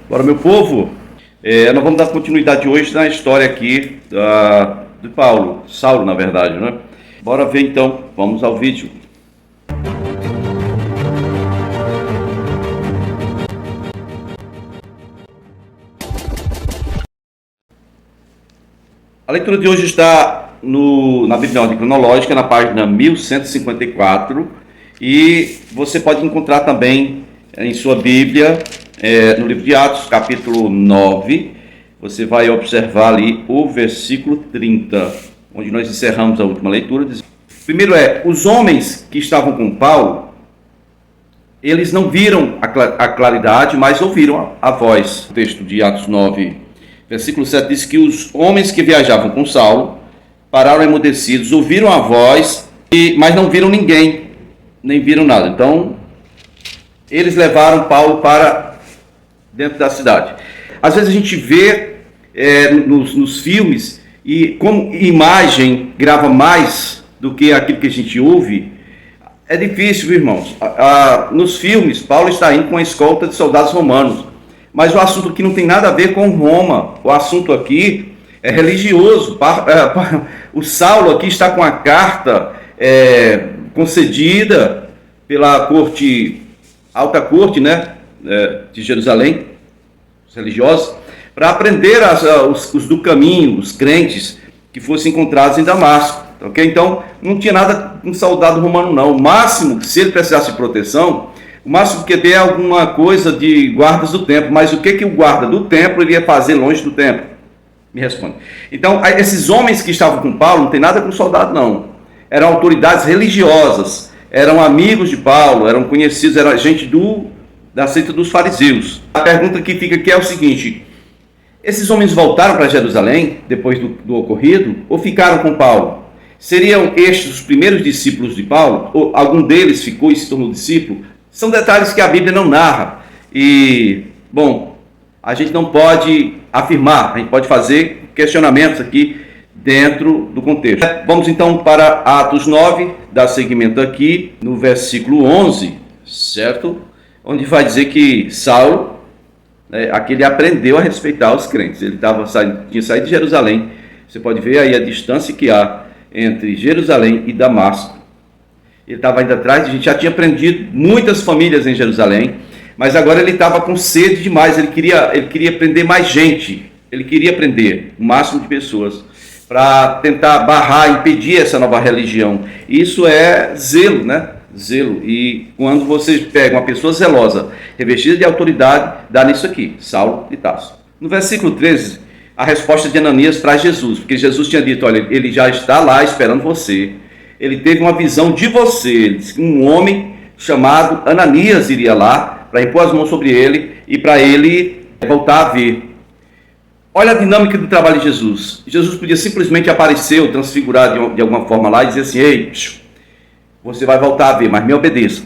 Bora, meu povo, nós vamos dar continuidade hoje na história aqui de Paulo, Saulo, na verdade, né? Bora ver então, vamos ao vídeo. A leitura de hoje está na Bíblia Ordem Cronológica, na página 1154, e você pode encontrar também em sua Bíblia, no livro de Atos, capítulo 9, você vai observar ali o versículo 30, onde nós encerramos a última leitura. Primeiro os homens que estavam com Paulo, eles não viram a claridade, mas ouviram a voz. O texto de Atos 9, versículo 7 diz que os homens que viajavam com Saulo pararam emudecidos, ouviram a voz, mas não viram ninguém, nem viram nada. Então, eles levaram Paulo para dentro da cidade. Às vezes a gente vê nos filmes, e como imagem grava mais do que aquilo que a gente ouve, é difícil, irmãos. Nos filmes, Paulo está indo com a escolta de soldados romanos, mas o assunto aqui não tem nada a ver com Roma. O assunto aqui é religioso. O Saulo aqui está com a carta concedida pela corte, alta corte, né, de Jerusalém, os religiosos, para prender os do caminho, os crentes que fossem encontrados em Damasco. Okay? Então, não tinha nada com soldado romano, não. O máximo, se ele precisasse de proteção, o máximo que ter é alguma coisa de guardas do templo. Mas o que o guarda do templo iria fazer longe do templo? Me responde. Então, esses homens que estavam com Paulo não tem nada com soldado, não. Eram autoridades religiosas, eram amigos de Paulo, eram conhecidos, era gente da seita dos fariseus. A pergunta que fica aqui é o seguinte: esses homens voltaram para Jerusalém depois do ocorrido ou ficaram com Paulo? Seriam estes os primeiros discípulos de Paulo? Ou algum deles ficou e se tornou discípulo? São detalhes que a Bíblia não narra. E, bom, a gente não pode afirmar, a gente pode fazer questionamentos aqui dentro do contexto. Vamos então para Atos 9, dar seguimento aqui no versículo 11, certo? Onde vai dizer que Saulo, aqui ele aprendeu a respeitar os crentes. Ele tinha saído de Jerusalém. Você pode ver aí a distância que há entre Jerusalém e Damasco. Ele estava indo atrás, a gente já tinha prendido muitas famílias em Jerusalém, mas agora ele estava com sede demais. Ele queria prender mais gente. Ele queria prender o máximo de pessoas para tentar barrar, impedir essa nova religião. Isso é zelo, né? Zelo. E quando você pega uma pessoa zelosa, revestida de autoridade, dá nisso aqui, Saulo de Tarso. No versículo 13, a resposta de Ananias traz Jesus, porque Jesus tinha dito: olha, ele já está lá esperando você. Ele teve uma visão de você. Ele disse que um homem chamado Ananias iria lá para impor as mãos sobre ele e para ele voltar a ver. Olha a dinâmica do trabalho de Jesus. Jesus podia simplesmente aparecer ou transfigurar de alguma forma lá e dizer assim: ei, você vai voltar a ver, mas me obedeça.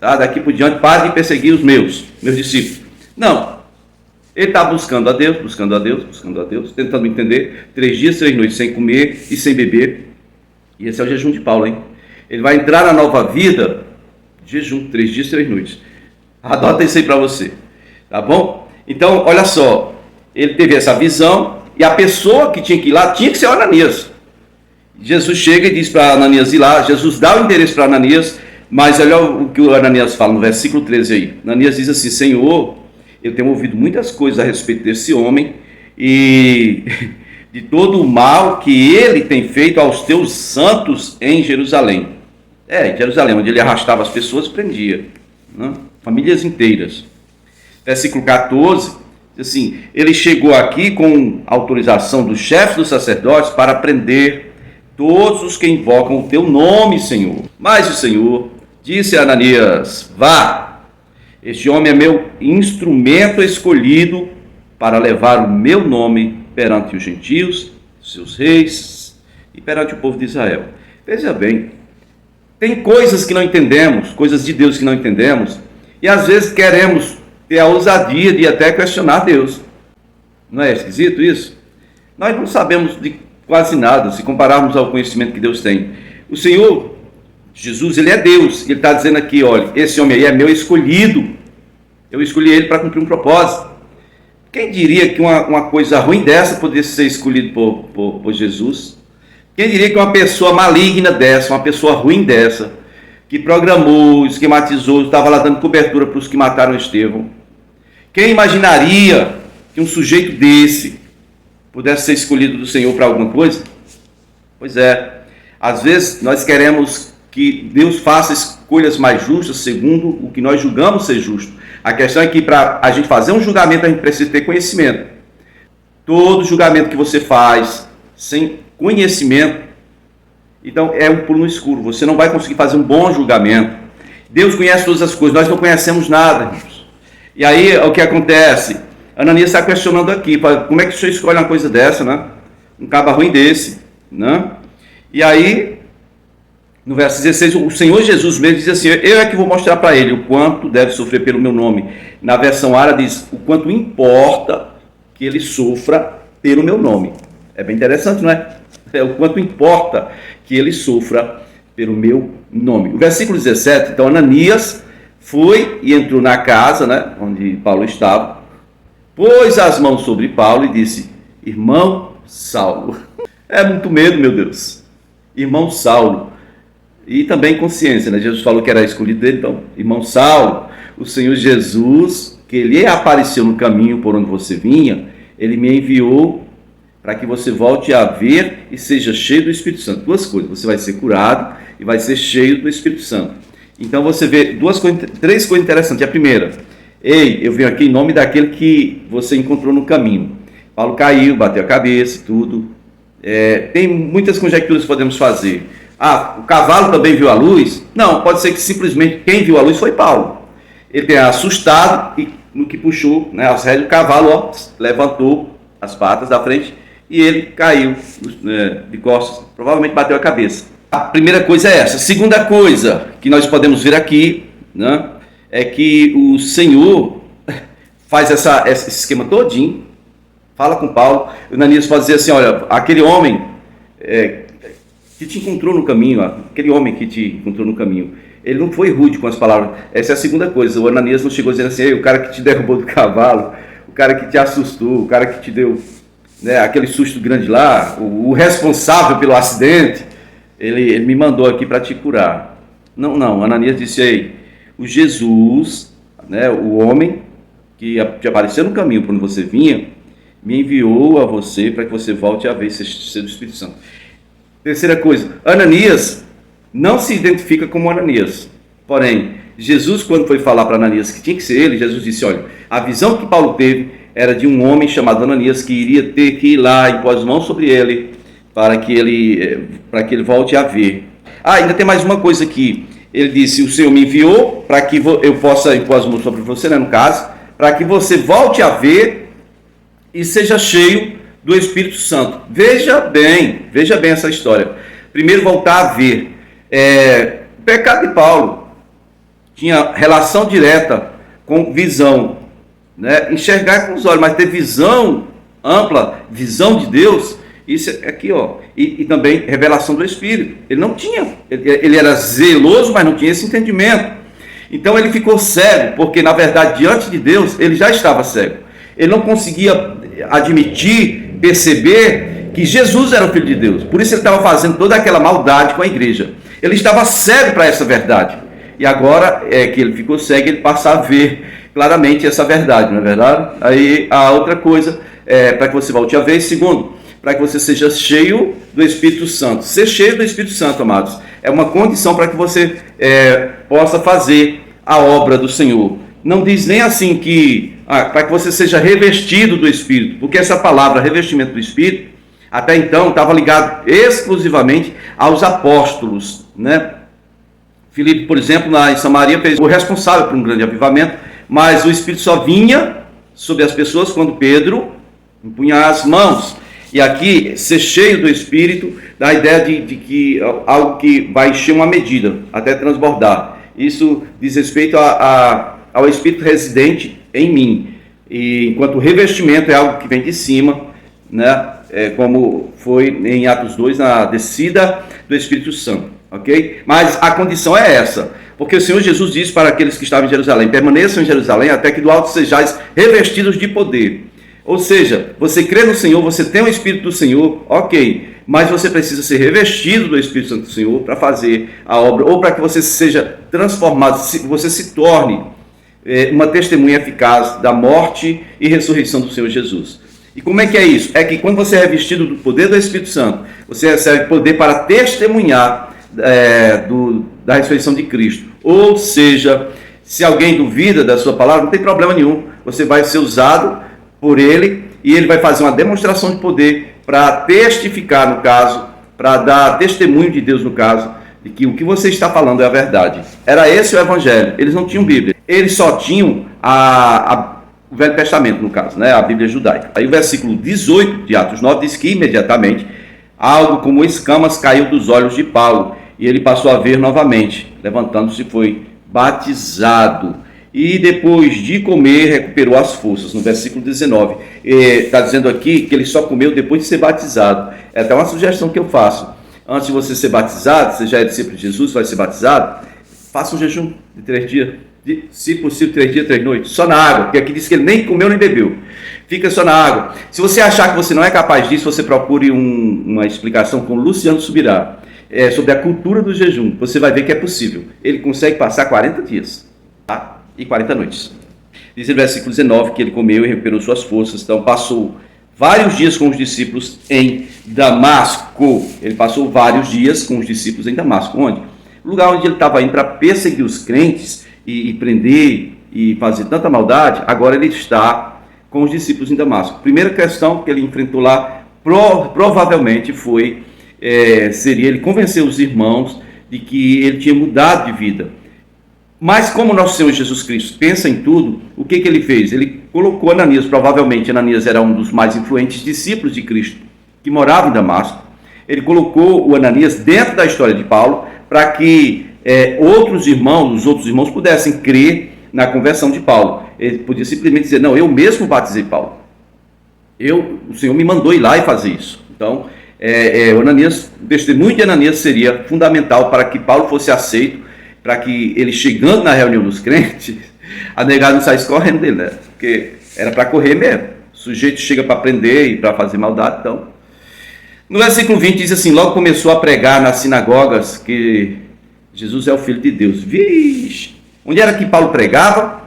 Tá? Daqui por diante, pare de perseguir os meus discípulos. Não. Ele está buscando a Deus, tentando entender. 3 dias, 3 noites sem comer e sem beber. E esse é o jejum de Paulo, hein? Ele vai entrar na nova vida, jejum, 3 dias, 3 noites. Adota isso aí para você. Tá bom? Então, olha só. Ele teve essa visão e a pessoa que tinha que ir lá tinha que ser o Ananias. Jesus chega e diz para Ananias ir lá. Jesus dá o interesse para Ananias, mas olha o que o Ananias fala no versículo 13 aí. Ananias diz assim: Senhor, eu tenho ouvido muitas coisas a respeito desse homem e de todo o mal que ele tem feito aos teus santos em Jerusalém. Em Jerusalém, onde ele arrastava as pessoas e prendia, né? Famílias inteiras. Versículo 14, assim: ele chegou aqui com autorização dos chefes dos sacerdotes para prender todos os que invocam o teu nome, Senhor. Mas o Senhor disse a Ananias: vá, este homem é meu instrumento escolhido para levar o meu nome perante os gentios, seus reis e perante o povo de Israel. Veja bem, tem coisas que não entendemos, coisas de Deus que não entendemos, e às vezes queremos ter a ousadia de até questionar Deus. Não é esquisito isso? Nós não sabemos de quase nada se compararmos ao conhecimento que Deus tem. O Senhor Jesus, ele é Deus. Ele está dizendo aqui: olha, esse homem aí é meu escolhido. Eu escolhi ele para cumprir um propósito. Quem diria que uma coisa ruim dessa poderia ser escolhida por Jesus? Quem diria que uma pessoa maligna dessa, uma pessoa ruim dessa, que programou, esquematizou, estava lá dando cobertura para os que mataram Estevão? Quem imaginaria que um sujeito desse pudesse ser escolhido do Senhor para alguma coisa? Pois é, às vezes nós queremos que Deus faça escolhas mais justas segundo o que nós julgamos ser justo. A questão é que para a gente fazer um julgamento a gente precisa ter conhecimento. Todo julgamento que você faz sem conhecimento, então é um pulo no escuro. Você não vai conseguir fazer um bom julgamento. Deus conhece todas as coisas, nós não conhecemos nada, irmãos. E aí o que acontece? Ananias está questionando aqui, como é que o senhor escolhe uma coisa dessa, né? Um caba ruim desse, né? E aí, no verso 16, o Senhor Jesus mesmo diz assim: eu é que vou mostrar para ele o quanto deve sofrer pelo meu nome. Na versão árabe diz: o quanto importa que ele sofra pelo meu nome. É bem interessante, não é? É o quanto importa que ele sofra pelo meu nome. O versículo 17, então, Ananias foi e entrou na casa, né, onde Paulo estava, pôs as mãos sobre Paulo e disse: irmão Saulo. É muito medo, meu Deus. Irmão Saulo. E também consciência, né? Jesus falou que era escolhido dele, então, irmão Saulo, o Senhor Jesus, que ele apareceu no caminho por onde você vinha, ele me enviou para que você volte a ver e seja cheio do Espírito Santo. Duas coisas: você vai ser curado e vai ser cheio do Espírito Santo. Então você vê três coisas interessantes. A primeira: ei, eu venho aqui em nome daquele que você encontrou no caminho. Paulo caiu, bateu a cabeça e tudo. Tem muitas conjecturas que podemos fazer. O cavalo também viu a luz? Não, pode ser que simplesmente quem viu a luz foi Paulo. Ele tenha assustado e no que puxou, né, as rédeas, o cavalo levantou as patas da frente e ele caiu de costas, provavelmente bateu a cabeça. A primeira coisa é essa. A segunda coisa que nós podemos ver aqui, né, é que o Senhor faz esse esquema todinho, fala com Paulo. O Ananias pode dizer assim: olha, aquele homem que te encontrou no caminho, ele não foi rude com as palavras. Essa é a segunda coisa. O Ananias não chegou dizendo assim: o cara que te derrubou do cavalo, o cara que te assustou, o cara que te deu, né, aquele susto grande lá, o responsável pelo acidente, ele me mandou aqui para te curar. Não, Ananias disse: ei, o Jesus, né, o homem que te apareceu no caminho por onde você vinha, me enviou a você para que você volte a ver ser do Espírito Santo. Terceira coisa: Ananias não se identifica como Ananias. Porém, Jesus, quando foi falar para Ananias que tinha que ser ele, Jesus disse: olha, a visão que Paulo teve era de um homem chamado Ananias que iria ter que ir lá e pôr as mãos sobre ele para que ele volte a ver. Ainda tem mais uma coisa aqui. Ele disse: o Senhor me enviou para que eu possa impor as mãos sobre você, né, no caso, para que você volte a ver e seja cheio do Espírito Santo. Veja bem essa história. Primeiro, voltar a ver. O pecado de Paulo tinha relação direta com visão, né? Enxergar com os olhos, mas ter visão ampla, visão de Deus, isso aqui, ó. E também revelação do Espírito. Ele não tinha, ele era zeloso, mas não tinha esse entendimento. Então ele ficou cego, porque na verdade diante de Deus ele já estava cego. Ele não conseguia admitir, perceber que Jesus era o Filho de Deus. Por isso ele estava fazendo toda aquela maldade com a igreja. Ele estava cego para essa verdade. E agora que ele ficou cego, ele passa a ver claramente essa verdade, não é verdade? Aí a outra coisa para que você volte a ver. Segundo, para que você seja cheio do Espírito Santo. Ser cheio do Espírito Santo, amados, é uma condição para que você possa fazer a obra do Senhor. Não diz nem assim que para que você seja revestido do Espírito, porque essa palavra revestimento do Espírito até então estava ligado exclusivamente aos apóstolos, né? Filipe, por exemplo, lá em Samaria, fez o responsável por um grande avivamento, mas o Espírito só vinha sobre as pessoas quando Pedro empunha as mãos. E aqui, ser cheio do Espírito, dá a ideia de que algo que vai encher uma medida, até transbordar. Isso diz respeito ao Espírito residente em mim. E enquanto o revestimento é algo que vem de cima, né? Como foi em Atos 2, na descida do Espírito Santo. Ok? Mas a condição é essa. Porque o Senhor Jesus disse para aqueles que estavam em Jerusalém: permaneçam em Jerusalém até que do alto sejais revestidos de poder. Ou seja, você crê no Senhor, você tem o Espírito do Senhor, ok, mas você precisa ser revestido do Espírito Santo do Senhor para fazer a obra, ou para que você seja transformado, você se torne uma testemunha eficaz da morte e ressurreição do Senhor Jesus. E como é que é isso? É que quando você é revestido do poder do Espírito Santo, você recebe poder para testemunhar da ressurreição de Cristo. Ou seja, se alguém duvida da sua palavra, não tem problema nenhum. Você vai ser usado por ele e ele vai fazer uma demonstração de poder para testificar, no caso, para dar testemunho de Deus, no caso, de que o que você está falando é a verdade. Era esse o Evangelho. Eles não tinham Bíblia. Eles só tinham o Velho Testamento, no caso, né? A Bíblia judaica. Aí o versículo 18 de Atos 9 diz que imediatamente algo como escamas caiu dos olhos de Paulo e ele passou a ver novamente. Levantando-se, foi batizado. E depois de comer, recuperou as forças. No versículo 19, está dizendo aqui que ele só comeu depois de ser batizado. É até uma sugestão que eu faço. Antes de você ser batizado, você já é discípulo de Jesus, vai ser batizado, faça um jejum de 3 dias. Se possível, 3 dias, 3 noites, só na água, porque aqui diz que ele nem comeu nem bebeu, fica só na água. Se você achar que você não é capaz disso, você procure uma explicação com Luciano Subirá, sobre a cultura do jejum, você vai ver que é possível. Ele consegue passar 40 dias, tá? E 40 noites. Diz no versículo 19 que ele comeu e recuperou suas forças, então passou vários dias com os discípulos em Damasco. Ele passou vários dias com os discípulos em Damasco, onde? O lugar onde ele estava indo para perseguir os crentes, e prender e fazer tanta maldade, agora ele está com os discípulos em Damasco. Primeira questão que ele enfrentou lá, provavelmente seria ele convencer os irmãos de que ele tinha mudado de vida. Mas como nosso Senhor Jesus Cristo pensa em tudo, o que ele fez? Ele colocou Ananias, provavelmente Ananias era um dos mais influentes discípulos de Cristo, que morava em Damasco. Ele colocou o Ananias dentro da história de Paulo, para que os outros irmãos pudessem crer na conversão de Paulo. Ele podia simplesmente dizer, não, eu mesmo batizei Paulo. O Senhor me mandou ir lá e fazer isso. Então, o testemunho de Ananias seria fundamental para que Paulo fosse aceito, para que ele, chegando na reunião dos crentes, a negada não saísse correndo dele, né? Porque era para correr mesmo. O sujeito chega para prender e para fazer maldade, então. No versículo 20 diz assim, logo começou a pregar nas sinagogas que Jesus é o Filho de Deus. Vixe! Onde era que Paulo pregava?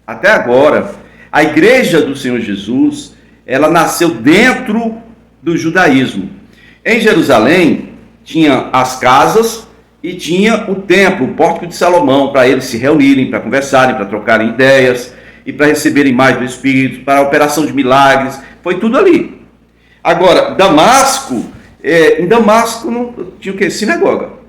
Até agora. A igreja do Senhor Jesus, ela nasceu dentro do judaísmo. Em Jerusalém, tinha as casas e tinha o templo, o pórtico de Salomão, para eles se reunirem, para conversarem, para trocarem ideias e para receberem mais do Espírito, para a operação de milagres. Foi tudo ali. Agora, em Damasco não tinha o quê? Sinagoga.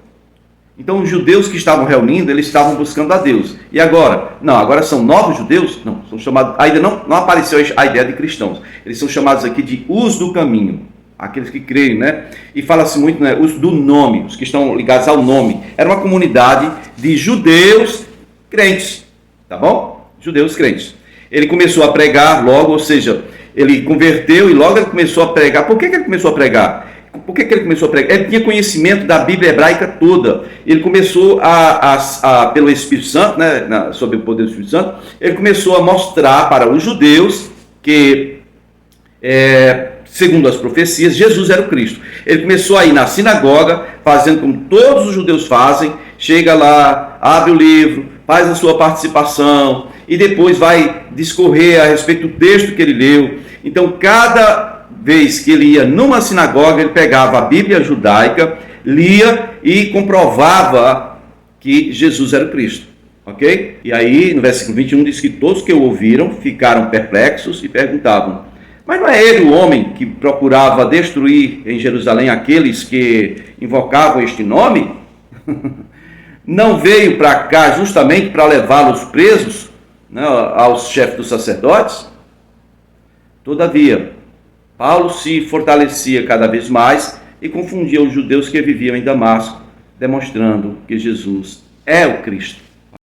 Então os judeus que estavam reunindo, eles estavam buscando a Deus. E agora? Não, agora são novos judeus? Não, são chamados, ainda não apareceu a ideia de cristãos. Eles são chamados aqui de os do caminho, aqueles que creem, né? E fala-se muito, né? Os do nome, os que estão ligados ao nome. Era uma comunidade de judeus crentes, tá bom? Judeus crentes. Ele começou a pregar logo, ou seja, ele converteu e logo ele começou a pregar. Por que ele começou a pregar? Por que ele começou a pregar? Ele tinha conhecimento da Bíblia hebraica toda. Ele começou pelo Espírito Santo, né, sob o poder do Espírito Santo, ele começou a mostrar para os judeus que, segundo as profecias, Jesus era o Cristo. Ele começou a ir na sinagoga, fazendo como todos os judeus fazem, chega lá, abre o livro, faz a sua participação, e depois vai discorrer a respeito do texto que ele leu. Então, cada vez que ele ia numa sinagoga, ele pegava a Bíblia judaica, lia e comprovava que Jesus era o Cristo, ok? E aí, no versículo 21, diz que todos que o ouviram ficaram perplexos e perguntavam, mas não é ele o homem que procurava destruir em Jerusalém aqueles que invocavam este nome? Não veio para cá justamente para levá-los presos, né, aos chefes dos sacerdotes? Todavia, Paulo se fortalecia cada vez mais e confundia os judeus que viviam em Damasco, demonstrando que Jesus é o Cristo.